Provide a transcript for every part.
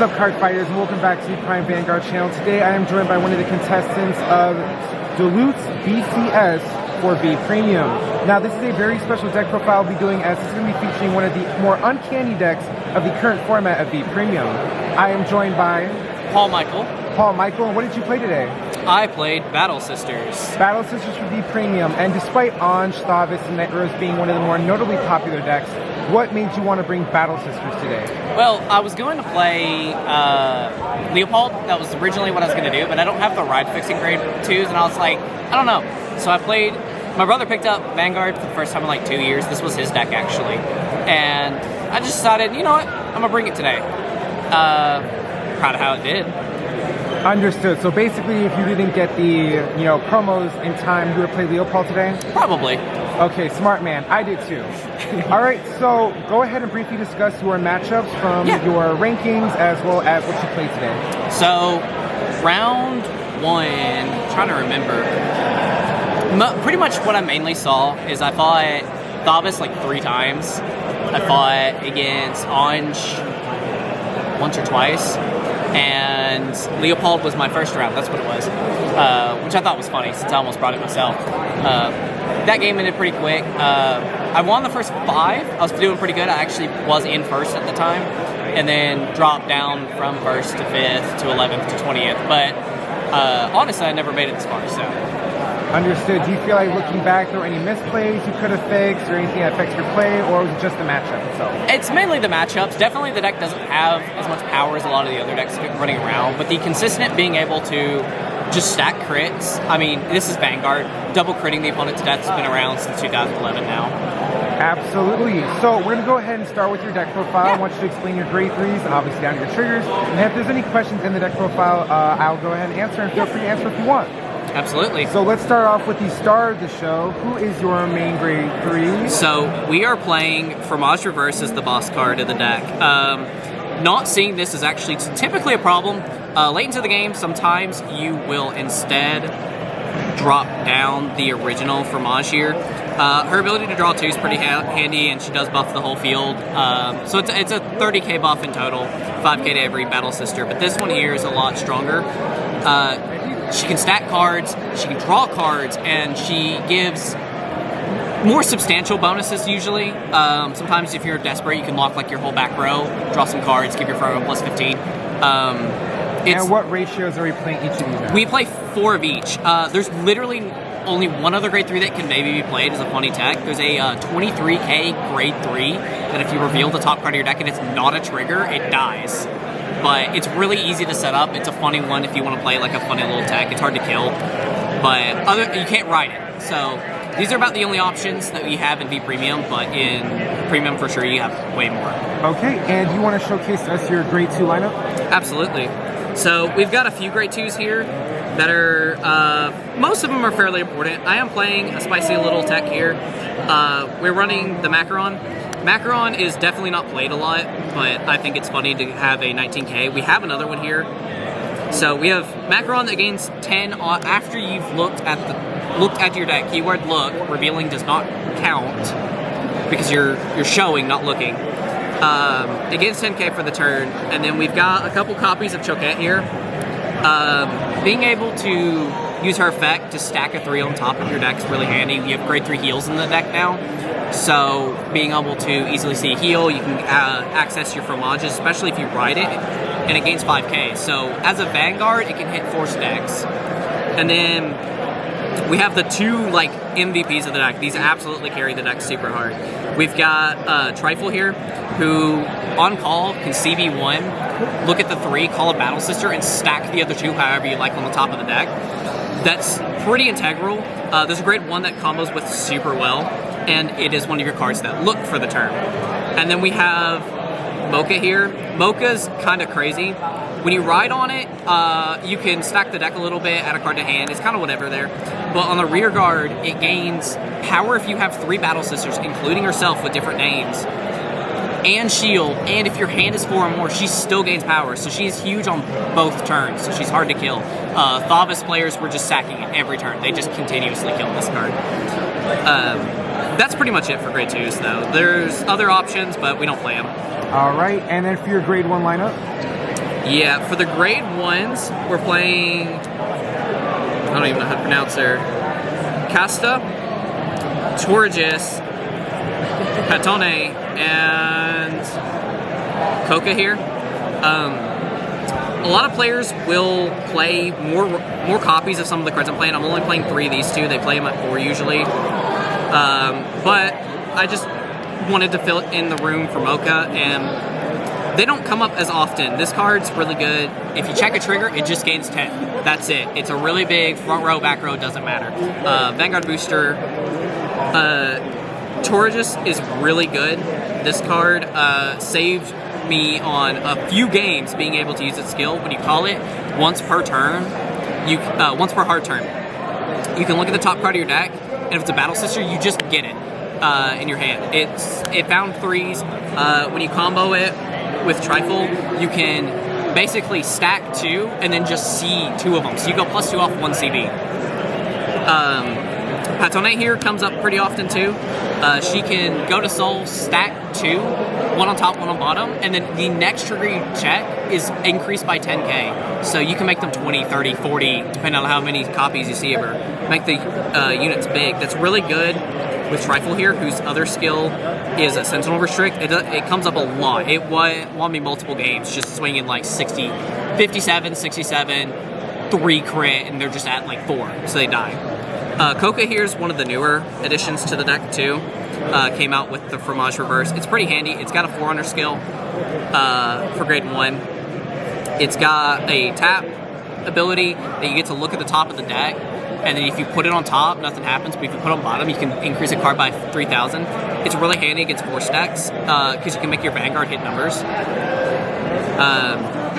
What's up, Cardfighters, and welcome back to the Prime Vanguard channel. Today I am joined by one of the contestants of Duluth's BCS4V Premium. Now this is a very special deck profile we'll be doing, as it's going to be featuring one of the more uncanny decks of the current format of V Premium. I am joined by Michael. And what did you play today? I played Battle Sisters. Battle Sisters for V Premium, and despite Anj, Thavis, and Nightros being one of the more notably popular decks, what made you want to bring Battle Sisters today? Well, I was going to play Leopold. That was originally what I was going to do, but I don't have the ride fixing grade 2s, and I was like, I don't know. So I played, my brother picked up Vanguard for the first time in like 2 years. This was his deck, actually. And I just decided, you know what, I'm going to bring it today. Proud of how it did. Understood. So basically, if you didn't get the promos in time, you would play Leopold today? Probably. Okay, smart man. I did too. All right, so go ahead and briefly discuss your matchups from your rankings as well as what you played today. So, round 1, trying to remember. Pretty much what I mainly saw is I fought Thavis like 3 times. I fought against Anj once or twice. And Leopold was my first round, that's what it was, which I thought was funny since I almost brought it myself. That game ended pretty quick. I won the first 5. I was doing pretty good. I actually was in first at the time, and then dropped down from first to 5th to 11th to 20th. But honestly, I never made it this far, so. Understood. Do you feel like looking back, there were any misplays you could have fixed or anything that affects your play, or was it just the matchup itself? It's mainly the matchups. Definitely the deck doesn't have as much power as a lot of the other decks running around, but the consistent being able to just stack crits. I mean, this is Vanguard. Double critting the opponent's death has been around since 2011 now. Absolutely. So we're going to go ahead and start with your deck profile. I want you to explain your grade 3s, obviously down to your triggers. And if there's any questions in the deck profile, I'll go ahead and answer, and feel free to answer if you want. Absolutely. So let's start off with the star of the show. Who is your main grade 3? So we are playing Fromage Reverse as the boss card of the deck. Not seeing this is actually typically a problem. Late into the game, sometimes you will instead drop down the original Fromage here. Her ability to draw 2 is pretty handy, and she does buff the whole field. So it's a 30k buff in total, 5k to every Battle Sister, but this one here is a lot stronger. She can stack cards, she can draw cards, and she gives more substantial bonuses usually. Sometimes if you're desperate, you can lock like your whole back row, draw some cards, give your front row plus 15. And what ratios are we playing each of these at? We play 4 of each. There's literally only one other grade 3 that can maybe be played as a funny tech. There's a 23k grade 3 that if you reveal the top card of your deck and it's not a trigger, it dies. But it's really easy to set up. It's a funny one if you want to play like a funny little tech. It's hard to kill, but you can't ride it. So these are about the only options that we have in V Premium, but in Premium for sure you have way more. Okay, and you want to showcase us your grade 2 lineup? Absolutely. So we've got a few grade 2s here that are, most of them are fairly important. I am playing a spicy little tech here. We're running the Macaron. Macaron is definitely not played a lot, but I think it's funny to have a 19k. We have another one here. So we have Macaron that gains 10 after you've looked at your deck. Keyword look, revealing does not count because you're showing, not looking. It gains 10k for the turn, and then we've got a couple copies of Choquette here. Being able to use her effect to stack a 3 on top of your deck is really handy. You have grade 3 heals in the deck now. So being able to easily see a heal, you can access your Fromages, especially if you ride it, and it gains 5k. So as a Vanguard, it can hit 4 stacks. And then we have the 2 like MVPs of the deck. These absolutely carry the deck super hard. We've got Trifle here, who on call can CB1, look at the 3, call a Battle Sister, and stack the other 2 however you like on the top of the deck. That's pretty integral. There's a grade 1 that combos with super well, and it is one of your cards that look for the turn. And then we have Mocha here. Mocha's kind of crazy. When you ride on it, you can stack the deck a little bit, add a card to hand. It's kind of whatever there. But on the rear guard, it gains power if you have 3 Battle Sisters, including herself with different names, and shield. And if your hand is 4 or more, she still gains power. So she's huge on both turns, so she's hard to kill. Thavis players were just sacking it every turn. They just continuously kill this card. That's pretty much it for grade 2s, though. There's other options, but we don't play them. All right, and then for your grade 1 lineup? Yeah, for the grade 1s, we're playing, I don't even know how to pronounce her, Casta, Torgis, Patone, and Coca here. A lot of players will play more copies of some of the cards I'm playing. I'm only playing 3 of these 2. They play them at 4 usually. But I just wanted to fill in the room for Mocha, and they don't come up as often. This card's really good. If you check a trigger, it just gains 10. That's it. It's a really big front row, back row, doesn't matter. Vanguard Booster. Torgis is really good. This card saved me on a few games being able to use its skill. When you call it once per turn, once per hard turn, you can look at the top card of your deck, and if it's a Battle Sister, you just get it in your hand. It found 3s. When you combo it with Trifle, you can basically stack 2 and then just see 2 of them. So you go +2 off 1 CB. Patone here comes up pretty often too. She can go to Soul, stack 2, 1 on top, 1 on bottom, and then the next trigger you check is increased by 10k. So you can make them 20, 30, 40, depending on how many copies you see of her. Make the units big. That's really good with Trifle here, whose other skill is a Sentinel Restrict. It comes up a lot. It won me multiple games, just swinging like 60, 57, 67, 3 crit, and they're just at like 4, so they die. Coca here is one of the newer additions to the deck too. Came out with the Fromage reverse. It's pretty handy. It's got a 400 skill for grade 1. It's got a tap ability that you get to look at the top of the deck, and then if you put it on top, nothing happens, but if you put it on bottom, you can increase a card by 3,000. It's really handy against 4 stacks because you can make your Vanguard hit numbers.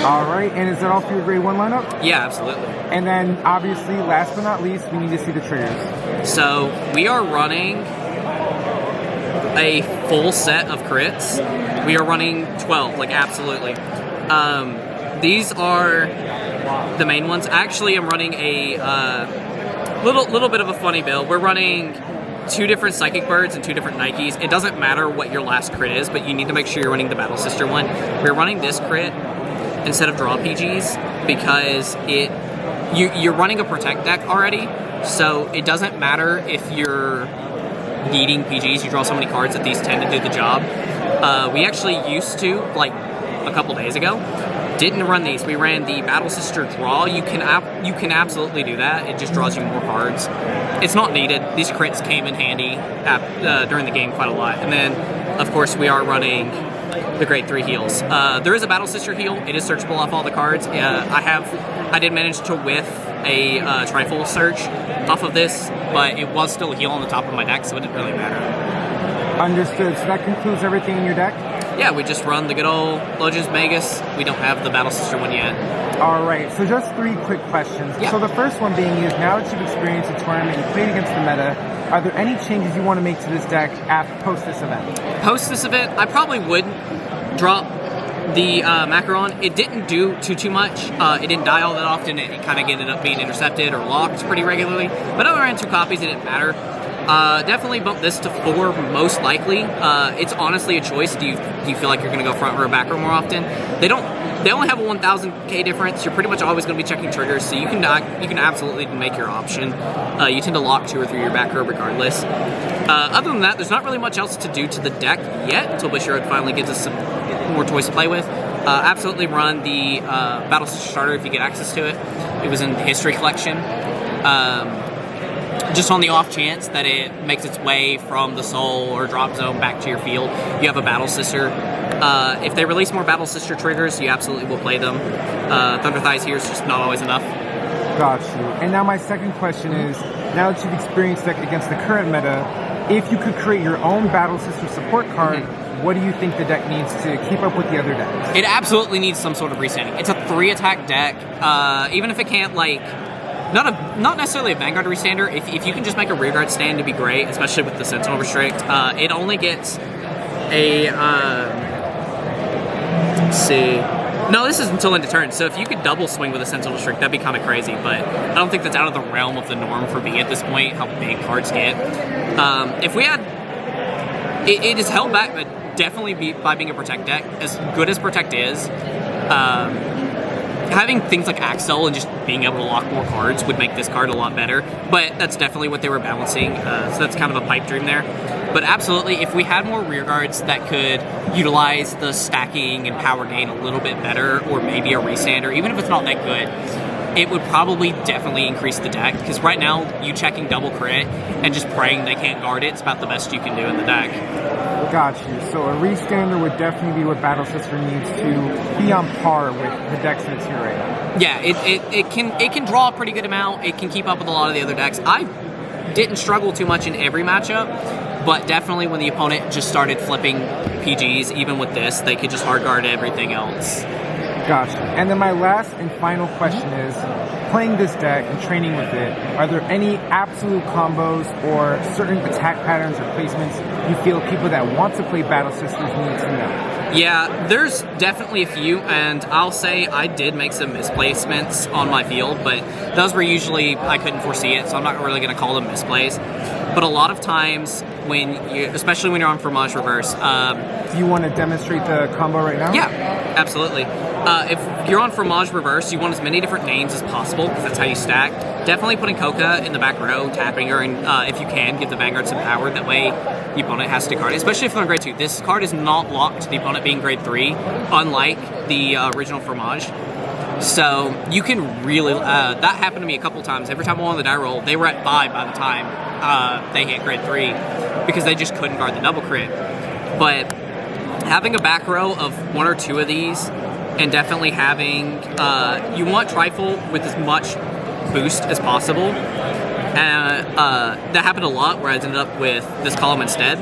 All right, and is that all for your grade 1 lineup? Yeah, absolutely. And then, obviously, last but not least, we need to see the triggers. So, we are running a full set of crits. We are running 12, like, absolutely. These are the main ones. Actually, I'm running a little bit of a funny build. We're running 2 different Psychic Birds and 2 different Nikes. It doesn't matter what your last crit is, but you need to make sure you're running the Battle Sister one. We're running this crit instead of draw PGs because you're running a protect deck already, so it doesn't matter if you're needing PGs. You draw so many cards that these tend to do the job. We actually used to, like a couple days ago, didn't run these. We ran the Battle Sister draw. You can absolutely do that. It just draws you more cards. It's not needed. These crits came in handy during the game quite a lot. And then, of course, we are running the grade 3 heals. There is a Battle Sister heal. It is searchable off all the cards. I did manage to whiff a Trifle search off of this, but it was still a heal on the top of my deck, so it didn't really matter. Understood. So that concludes everything in your deck? Yeah, we just run the good old Legends Magus. We don't have the Battle Sister one yet. All right, so just 3 quick questions. Yeah. So the first one being is, now that you've experienced the tournament, you played against the meta, are there any changes you want to make to this deck post this event? Post this event, I probably would drop the Macaron. It didn't do too much. It didn't die all that often. It kind of ended up being intercepted or locked pretty regularly. But other than 2 copies, it didn't matter. Definitely bump this to 4 most likely. It's honestly a choice. Do you feel like you're going to go front row or back row more often? They only have a 1,000k difference. You're pretty much always going to be checking triggers, so you can absolutely make your option. You tend to lock 2 or 3 your back row regardless. Other than that, there's not really much else to do to the deck yet until Bushiroad finally gives us some more toys to play with. Absolutely run the Battle Sister starter if you get access to it. It was in the history collection. Just on the off chance that it makes its way from the Soul or Drop Zone back to your field, you have a Battle Sister. If they release more Battle Sister triggers, you absolutely will play them. Thunder Thighs here is just not always enough. Got you. And now my second question is, now that you've experienced deck against the current meta, if you could create your own Battle Sister support card, what do you think the deck needs to keep up with the other decks? It absolutely needs some sort of resetting. It's a 3-attack deck. Even if it can't, like, not necessarily a Vanguard restander. If you can just make a rearguard stand, it'd be great, especially with the Sentinel Restrict. It only gets a let's see. No, this is until end of turn. So if you could double swing with a Sentinel Restrict, that'd be kind of crazy. But I don't think that's out of the realm of the norm for me at this point. How big cards get. If we had, it is held back, but definitely by being a Protect deck. As good as Protect is, having things like Axel and just being able to lock more cards would make this card a lot better, but that's definitely what they were balancing, so that's kind of a pipe dream there. But absolutely, if we had more rear guards that could utilize the stacking and power gain a little bit better, or maybe a restander, even if it's not that good, it would probably definitely increase the deck, because right now, you checking double crit and just praying they can't guard it, it's about the best you can do in the deck. Got you. So a restander would definitely be what Battle Sister needs to be on par with the decks that's here right now. Yeah, it can draw a pretty good amount. It can keep up with a lot of the other decks. I didn't struggle too much in every matchup, but definitely when the opponent just started flipping PGs, even with this, they could just hard guard everything else. Gotcha. And then my last and final question is, playing this deck and training with it, are there any absolute combos or certain attack patterns or placements you feel people that want to play Battle Sisters need to know? Yeah, there's definitely a few, and I'll say I did make some misplacements on my field, but those were usually, I couldn't foresee it, so I'm not really going to call them misplays. But a lot of times, especially when you're on Fromage reverse... Do you want to demonstrate the combo right now? Yeah, absolutely. If you're on Fromage reverse, you want as many different names as possible, because that's how you stack. Definitely putting Coca in the back row, tapping her, and if you can, give the Vanguard some power. That way, the opponent has to card it, especially if they're on grade 2. This card is not locked to the opponent being grade 3, unlike the original Fromage. So you can really, that happened to me a couple times. Every time I won the die roll, they were at 5 by the time they hit grade 3, because they just couldn't guard the double crit. But having a back row of 1 or 2 of these, and definitely having, you want Trifle with as much boost as possible. And that happened a lot where I ended up with this column instead,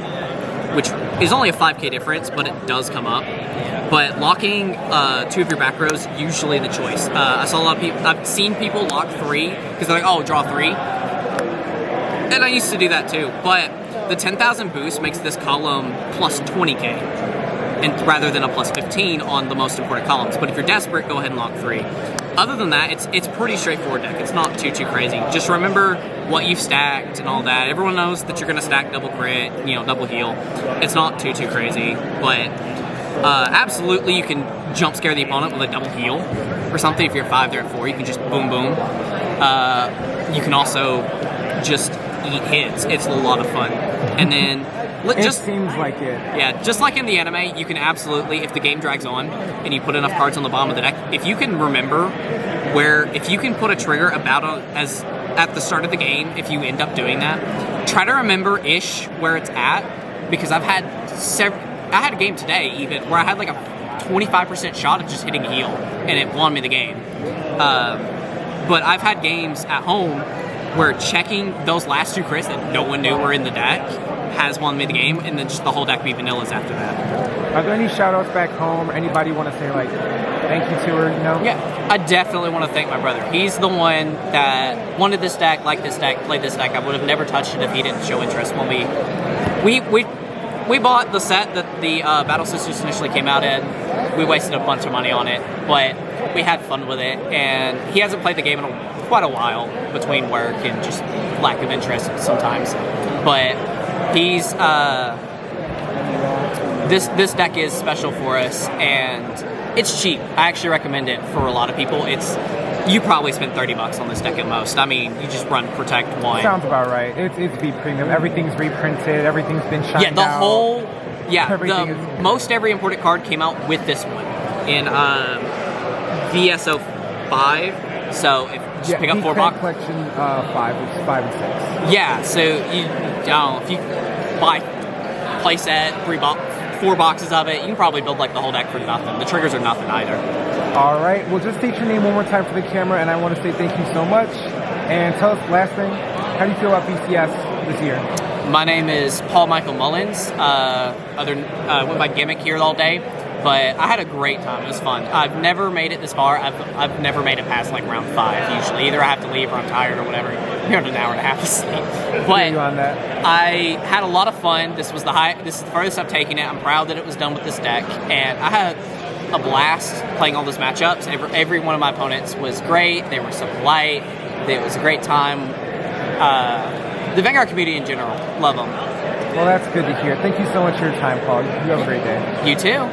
which is only a 5k difference, but it does come up. But locking 2 of your back rows usually the choice. I saw a lot of people, I've seen people lock 3, because they're like, oh, draw 3. And I used to do that too, but the 10,000 boost makes this column plus 20k. And rather than a plus 15 on the most important columns. But if you're desperate, go ahead and lock 3. Other than that, it's pretty straightforward deck. It's not too crazy. Just remember what you've stacked and all that. Everyone knows that you're going to stack double crit, double heal. It's not too crazy, but absolutely you can jump scare the opponent with a double heal or something. If you're at 5, they're at 4, you can just boom boom. You can also just eat hits. It's a lot of fun. And then it seems like it. Yeah, just like in the anime, you can absolutely, if the game drags on and you put enough cards on the bottom of the deck, if you can remember if you can put a trigger as at the start of the game, if you end up doing that, try to remember-ish where it's at, because I had a game today even where I had like a 25% shot of just hitting a heal, and it won me the game. But I've had games at home where checking those last 2 crits that no one knew were in the deck has won me the game, and then just the whole deck be vanillas after that. Are there any shout-outs back home? Anybody want to say, like, thank you to her, Yeah, I definitely want to thank my brother. He's the one that wanted this deck, liked this deck, played this deck. I would have never touched it if he didn't show interest when we bought the set that the Battle Sisters initially came out in. We wasted a bunch of money on it, but we had fun with it, and he hasn't played the game in quite a while, between work and just lack of interest sometimes. But he's this deck is special for us, and it's cheap. I actually recommend it for a lot of people. You probably spend $30 on this deck at most. I mean, you just run Protect 1. Sounds about right. It's V Premium. Everything's reprinted. Everything's been shined out. Most every imported card came out with this one in VSO5. So if just pick up 4 boxes. Collection 5, which is 5 and 6. Yeah, so if you buy playset, 4 boxes of it, you can probably build like the whole deck for nothing. The triggers are nothing either. All right, well, just state your name one more time for the camera, and I want to say thank you so much. And tell us, last thing, how do you feel about BCS this year? My name is Paul Michael Mullins. Went by Gimmick here all day, but I had a great time. It was fun. I've never made it this far. I've never made it past like round 5 usually. Either I have to leave or I'm tired or whatever. You're on an hour and a half of sleep. But on that. I had a lot of fun. This is the furthest I've taken it. I'm proud that it was done with this deck, and I had a blast playing all those matchups. Every one of my opponents was great. They were so polite. It was a great time. The Vanguard community in general, love them. Well, that's good to hear. Thank you so much for your time, Paul. You have a great day. You too.